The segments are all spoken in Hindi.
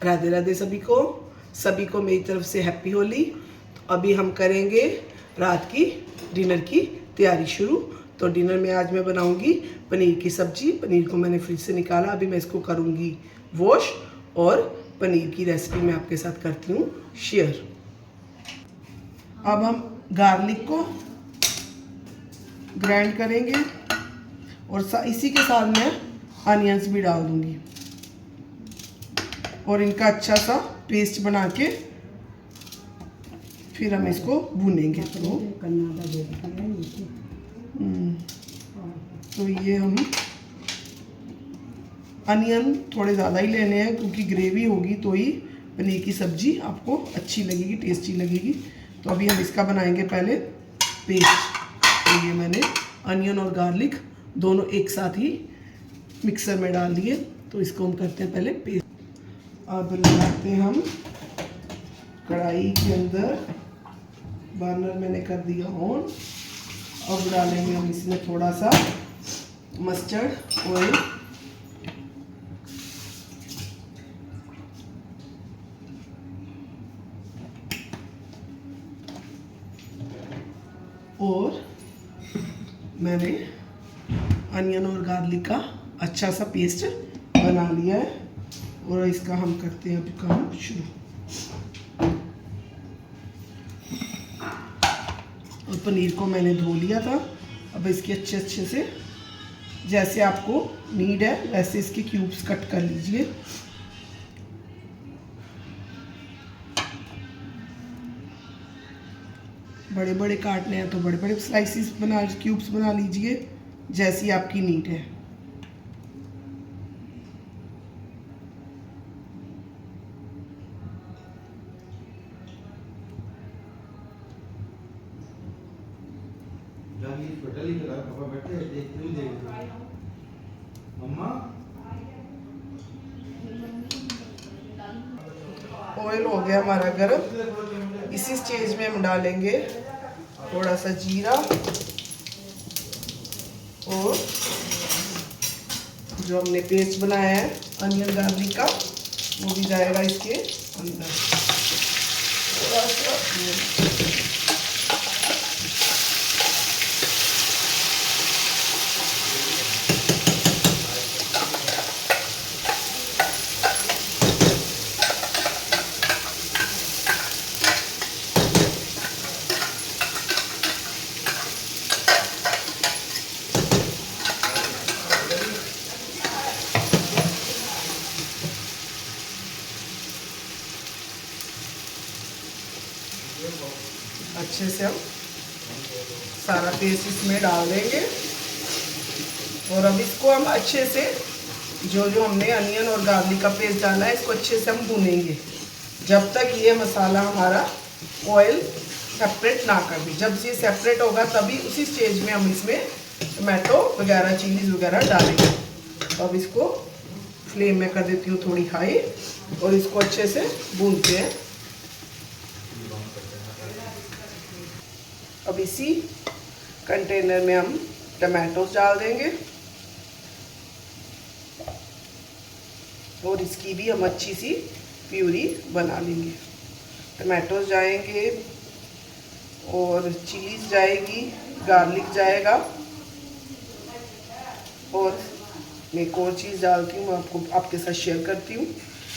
राधे राधे सभी को मेरी तरफ से हैप्पी होली। तो अभी हम करेंगे रात की डिनर की तैयारी शुरू। तो डिनर में आज मैं बनाऊंगी पनीर की सब्जी। पनीर को मैंने फ्रिज से निकाला, अभी मैं इसको करूंगी वॉश और पनीर की रेसिपी मैं आपके साथ करती हूँ शेयर। अब हम गार्लिक को ग्राइंड करेंगे और इसी के साथ मैं अनियंस भी डाल दूंगी और इनका अच्छा सा पेस्ट बना के फिर हम इसको भूनेंगे। तो ये हम अनियन थोड़े ज़्यादा ही लेने हैं क्योंकि ग्रेवी होगी तो ही पनीर की सब्जी आपको अच्छी लगेगी, टेस्टी लगेगी। तो अभी हम इसका बनाएंगे पहले पेस्ट। तो ये मैंने अनियन और गार्लिक दोनों एक साथ ही मिक्सर में डाल दिए। तो इसको हम करते हैं पहले पेस्ट। अब लगाते हैं हम कढ़ाई के अंदर, बर्नर मैंने कर दिया ऑन। अब डालेंगे हम इसमें थोड़ा सा मस्टर्ड ऑयल, और मैंने अनियन और गार्लिक का अच्छा सा पेस्ट बना लिया है और इसका हम करते हैं अभी काम शुरू। और पनीर को मैंने धो लिया था। अब इसके अच्छे से जैसे आपको नीड है वैसे इसके क्यूब्स कट कर लीजिए। बड़े बड़े काटने हैं तो बड़े बड़े स्लाइसिस बना, क्यूब्स बना लीजिए जैसी आपकी नीड है। ऑयल हो गया हमारा गरम। इसी स्टेज में हम डालेंगे थोड़ा सा जीरा और जो हमने पेस्ट बनाया है अनियन गार्लिक का वो भी जाएगा इसके अंदर। थोड़ा सा अच्छे से हम सारा पेस्ट इसमें डाल देंगे और अब इसको हम अच्छे से जो हमने अनियन और गार्लिक का पेस्ट डाला है इसको अच्छे से हम भूनेंगे जब तक ये मसाला हमारा ऑयल सेपरेट ना कर दे। जब ये सेपरेट होगा तभी उसी स्टेज में हम इसमें टमाटो वगैरह चिलीज वगैरह डालेंगे। तो अब इसको फ्लेम में कर देती हूँ थोड़ी हाई और इसको अच्छे से भूनते हैं। अब इसी कंटेनर में हम टमाटोस डाल देंगे और इसकी भी हम अच्छी सी प्यूरी बना लेंगे। टमाटोस जाएंगे और चिलीज जाएगी, गार्लिक जाएगा और मैं एक और चीज़ डालती हूँ, आपको आपके साथ शेयर करती हूँ।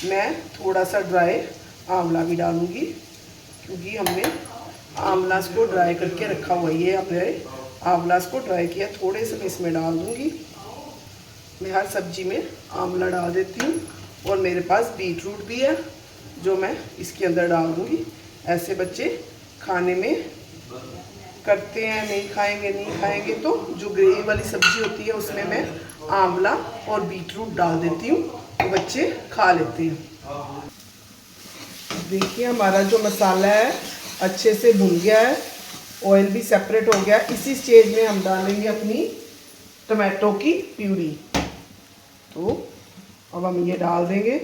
मैं थोड़ा सा ड्राई आंवला भी डालूँगी क्योंकि हमने आंवलास को ड्राई करके रखा हुआ है। ये हमने आंवलास को ड्राई किया, थोड़े से मैं इसमें डाल दूँगी। मैं हर सब्जी में आंवला डाल देती हूँ और मेरे पास बीटरूट भी है जो मैं इसके अंदर डाल दूँगी। ऐसे बच्चे खाने में करते हैं, नहीं खाएंगे तो जो ग्रेवी वाली सब्जी होती है उसमें मैं आंवला और बीटरूट डाल देती हूँ तो बच्चे खा लेते हैं। देखिए हमारा जो मसाला है अच्छे से भुन गया है, ऑयल भी सेपरेट हो गया। इसी स्टेज में हम डालेंगे अपनी टमाटो की प्यूरी। तो अब हम ये डाल देंगे।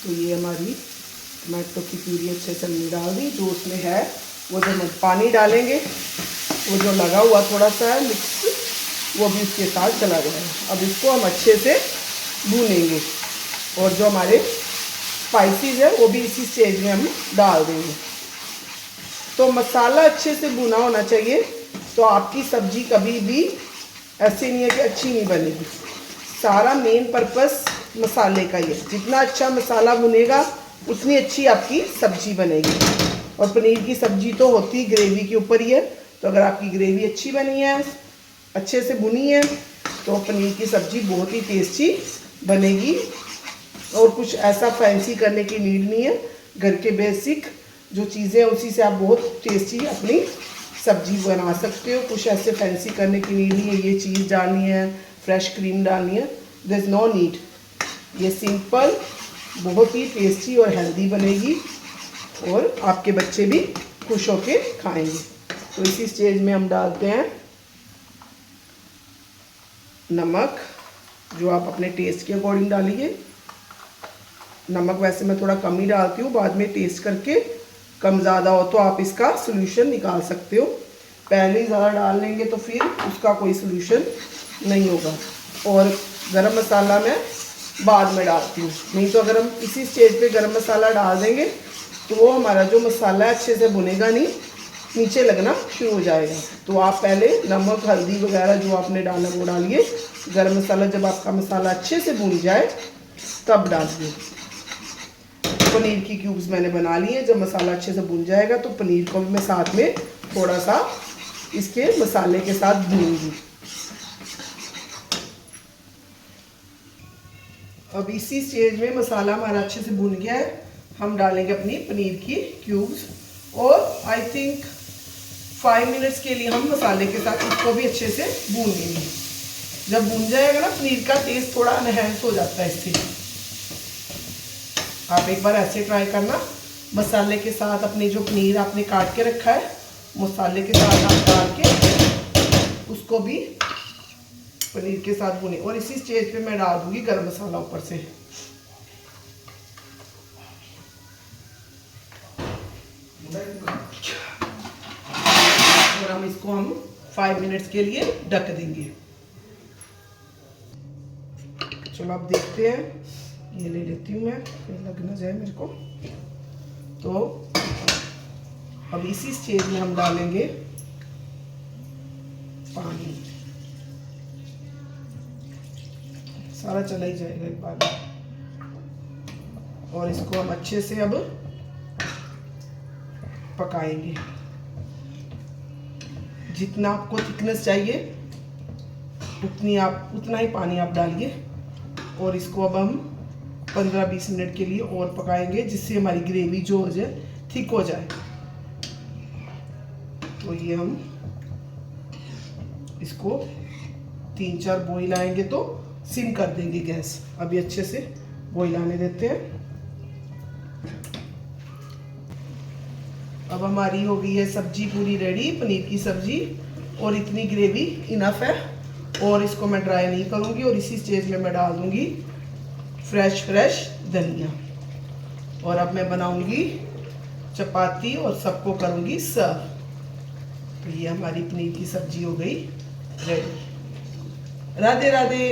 तो ये हमारी टमाटो की प्यूरी अच्छे से हमने डाल दी। जो उसमें है वो जो हम पानी डालेंगे वो जो लगा हुआ थोड़ा सा है मिक्स वो भी इसके साथ चला जाएगा। अब इसको हम अच्छे से भूनेंगे और जो हमारे स्पाइसेस है वो भी इसी स्टेज में हम डाल देंगे। तो मसाला अच्छे से भुना होना चाहिए, तो आपकी सब्ज़ी कभी भी ऐसे नहीं है कि अच्छी नहीं बनेगी। सारा मेन पर्पस मसाले का ही है, जितना अच्छा मसाला भुनेगा उतनी अच्छी आपकी सब्ज़ी बनेगी। और पनीर की सब्ज़ी तो होती ग्रेवी के ऊपर ही है, तो अगर आपकी ग्रेवी अच्छी बनी है, अच्छे से भुनी है, तो पनीर की सब्ज़ी बहुत ही टेस्टी बनेगी। और कुछ ऐसा फैंसी करने की नीड नहीं है, घर के बेसिक जो चीज़ें हैं उसी से आप बहुत टेस्टी अपनी सब्ज़ी बना सकते हो। कुछ ऐसे फैंसी करने की नीड नहीं है, ये चीज़ डालनी है, फ्रेश क्रीम डालनी है, देयर इज़ नो नीड। ये सिंपल बहुत ही टेस्टी और हेल्दी बनेगी और आपके बच्चे भी खुश होके खाएंगे। तो इसी स्टेज में हम डालते हैं नमक, जो आप अपने टेस्ट के अकॉर्डिंग डालिए। नमक वैसे मैं थोड़ा कम ही डालती हूँ, बाद में टेस्ट करके कम ज़्यादा हो तो आप इसका सोल्यूशन निकाल सकते हो। पहले ही ज़्यादा डाल लेंगे तो फिर उसका कोई सोल्यूशन नहीं होगा। और गरम मसाला मैं बाद में डालती हूँ, नहीं तो अगर हम इसी स्टेज पे गरम मसाला डाल देंगे तो वो हमारा जो मसाला है अच्छे से भुनेगा नहीं, नीचे लगना शुरू हो जाएगा। तो आप पहले नमक हल्दी वगैरह जो आपने डालना वो डालिए। गरम मसाला जब आपका मसाला अच्छे से भुन जाए तब डालिए। पनीर की क्यूब्स मैंने बना ली है। जब मसाला अच्छे से भुन जाएगा तो पनीर को भी मैं साथ में थोड़ा सा इसके मसाले के साथ भूनूंगी। अब इसी स्टेज में मसाला हमारा अच्छे से भुन गया है, हम डालेंगे अपनी पनीर की क्यूब्स और आई थिंक 5 मिनट्स के लिए हम मसाले के साथ इसको भी अच्छे से भून लेंगे। जब भून जाएगा ना, पनीर का टेस्ट थोड़ा एनहेंस हो जाता है इससे। आप एक बार ऐसे ट्राई करना, मसाले के साथ अपने जो पनीर आपने काट के रखा है मसाले के साथ आप डाल के उसको भी पनीर के साथ भुने। और इसी स्टेज पे मैं डाल दूंगी गरम मसाला ऊपर से। और हम इसको 5 मिनट्स के लिए ढक देंगे। चलो अब देखते हैं, ये ले लेती हूँ मैं, कहीं लग ना जाए मेरे को। तो अब इसी स्टेज में हम डालेंगे पानी, सारा चला ही जाएगा एक बार में। और इसको हम अच्छे से अब पकाएंगे। जितना आपको थिकनेस चाहिए उतना ही पानी आप डालिए। और इसको अब हम 15-20 मिनट के लिए और पकाएंगे, जिससे हमारी ग्रेवी जो हो जाए थिक हो जाए। तो ये हम इसको 3-4 बॉईल आएंगे तो सिम कर देंगे गैस। अभी अच्छे से बॉईल आने देते हैं। अब हमारी हो गई है सब्जी पूरी रेडी, पनीर की सब्जी, और इतनी ग्रेवी इनफ है। और इसको मैं ड्राई नहीं करूँगी और इसी स्टेज में मैं डाल दूँगी फ्रेश धनिया। और अब मैं बनाऊँगी चपाती और सबको करूँगी सर्व। तो ये हमारी पनीर की सब्जी हो गई रेडी। राधे राधे।